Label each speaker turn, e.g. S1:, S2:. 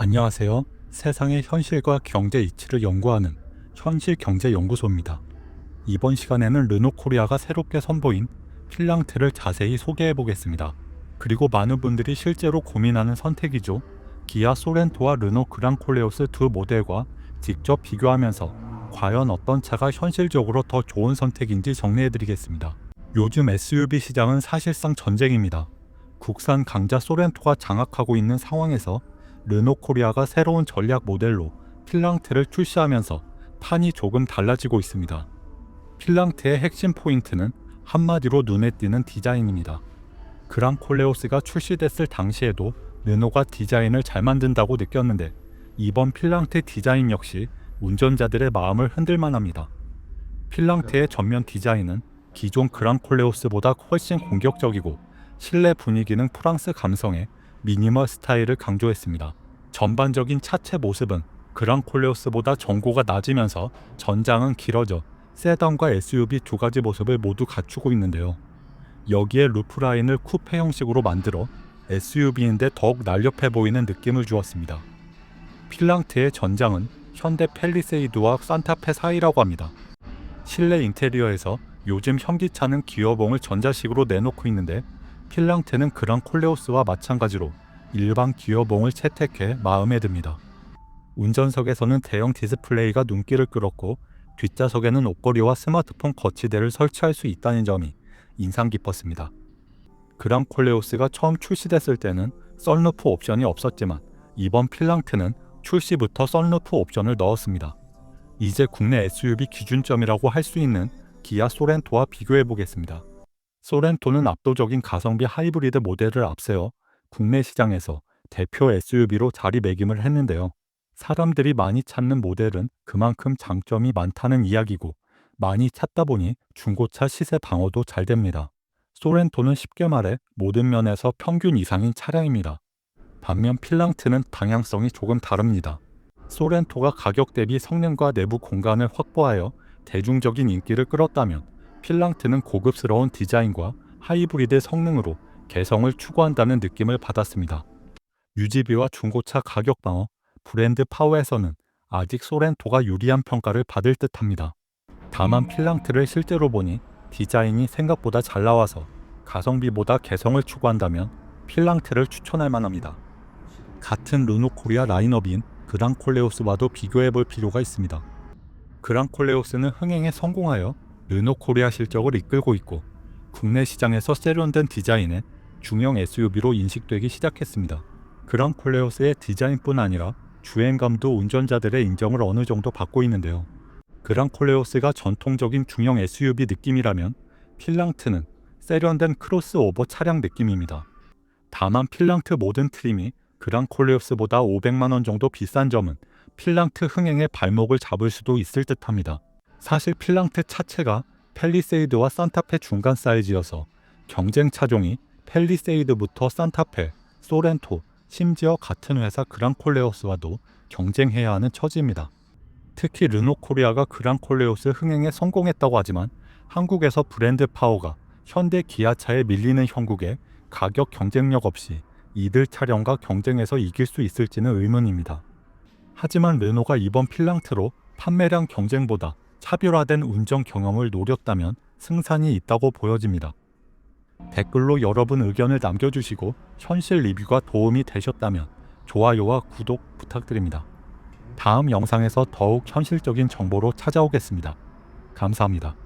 S1: 안녕하세요. 세상의 현실과 경제 이치를 연구하는 현실경제연구소입니다. 이번 시간에는 르노코리아가 새롭게 선보인 필랑트를 자세히 소개해 보겠습니다. 그리고 많은 분들이 실제로 고민하는 선택이죠. 기아 소렌토와 르노 그랑콜레오스 두 모델과 직접 비교하면서 과연 어떤 차가 현실적으로 더 좋은 선택인지 정리해 드리겠습니다. 요즘 SUV 시장은 사실상 전쟁입니다. 국산 강자 소렌토가 장악하고 있는 상황에서 르노코리아가 새로운 전략 모델로 필랑트를 출시하면서 판이 조금 달라지고 있습니다. 필랑트의 핵심 포인트는 한마디로 눈에 띄는 디자인입니다. 그랑콜레오스가 출시됐을 당시에도 르노가 디자인을 잘 만든다고 느꼈는데 이번 필랑트 디자인 역시 운전자들의 마음을 흔들만 합니다. 필랑트의 전면 디자인은 기존 그랑콜레오스보다 훨씬 공격적이고 실내 분위기는 프랑스 감성의 미니멀 스타일을 강조했습니다. 전반적인 차체 모습은 그랑콜레오스보다 전고가 낮으면서 전장은 길어져 세단과 SUV 두 가지 모습을 모두 갖추고 있는데요. 여기에 루프라인을 쿠페 형식으로 만들어 SUV인데 더욱 날렵해 보이는 느낌을 주었습니다. 필랑트의 전장은 현대 팰리세이드와 산타페 사이라고 합니다. 실내 인테리어에서 요즘 현기차는 기어봉을 전자식으로 내놓고 있는데 필랑트는 그랑콜레오스와 마찬가지로 일반 기어봉을 채택해 마음에 듭니다. 운전석에서는 대형 디스플레이가 눈길을 끌었고 뒷좌석에는 옷걸이와 스마트폰 거치대를 설치할 수 있다는 점이 인상 깊었습니다. 그랑콜레오스가 처음 출시됐을 때는 썬루프 옵션이 없었지만 이번 필랑트는 출시부터 썬루프 옵션을 넣었습니다. 이제 국내 SUV 기준점이라고 할 수 있는 기아 소렌토와 비교해 보겠습니다. 소렌토는 압도적인 가성비 하이브리드 모델을 앞세워 국내 시장에서 대표 SUV로 자리매김을 했는데요. 사람들이 많이 찾는 모델은 그만큼 장점이 많다는 이야기고 많이 찾다 보니 중고차 시세 방어도 잘 됩니다. 소렌토는 쉽게 말해 모든 면에서 평균 이상인 차량입니다. 반면 필랑트는 방향성이 조금 다릅니다. 소렌토가 가격 대비 성능과 내부 공간을 확보하여 대중적인 인기를 끌었다면 필랑트는 고급스러운 디자인과 하이브리드 성능으로 개성을 추구한다는 느낌을 받았습니다. 유지비와 중고차 가격 방어, 브랜드 파워에서는 아직 소렌토가 유리한 평가를 받을 듯합니다. 다만 필랑트를 실제로 보니 디자인이 생각보다 잘 나와서 가성비보다 개성을 추구한다면 필랑트를 추천할 만합니다. 같은 르노코리아 라인업인 그랑콜레오스와도 비교해 볼 필요가 있습니다. 그랑콜레오스는 흥행에 성공하여 르노코리아 실적을 이끌고 있고 국내 시장에서 세련된 디자인에 중형 SUV로 인식되기 시작했습니다. 그랑콜레오스의 디자인뿐 아니라 주행감도 운전자들의 인정을 어느 정도 받고 있는데요. 그랑콜레오스가 전통적인 중형 SUV 느낌이라면 필랑트는 세련된 크로스오버 차량 느낌입니다. 다만 필랑트 모든 트림이 그랑콜레오스보다 500만원 정도 비싼 점은 필랑트 흥행의 발목을 잡을 수도 있을 듯합니다. 사실 필랑트 차체가 팰리세이드와 산타페 중간 사이즈여서 경쟁 차종이 팰리세이드부터 산타페, 소렌토, 심지어 같은 회사 그랑콜레오스와도 경쟁해야 하는 처지입니다. 특히 르노코리아가 그랑콜레오스 흥행에 성공했다고 하지만 한국에서 브랜드 파워가 현대 기아차에 밀리는 형국에 가격 경쟁력 없이 이들 차량과 경쟁해서 이길 수 있을지는 의문입니다. 하지만 르노가 이번 필랑트로 판매량 경쟁보다 차별화된 운전 경험을 노렸다면 승산이 있다고 보여집니다. 댓글로 여러분 의견을 남겨주시고 현실 리뷰가 도움이 되셨다면 좋아요와 구독 부탁드립니다. 다음 영상에서 더욱 현실적인 정보로 찾아오겠습니다. 감사합니다.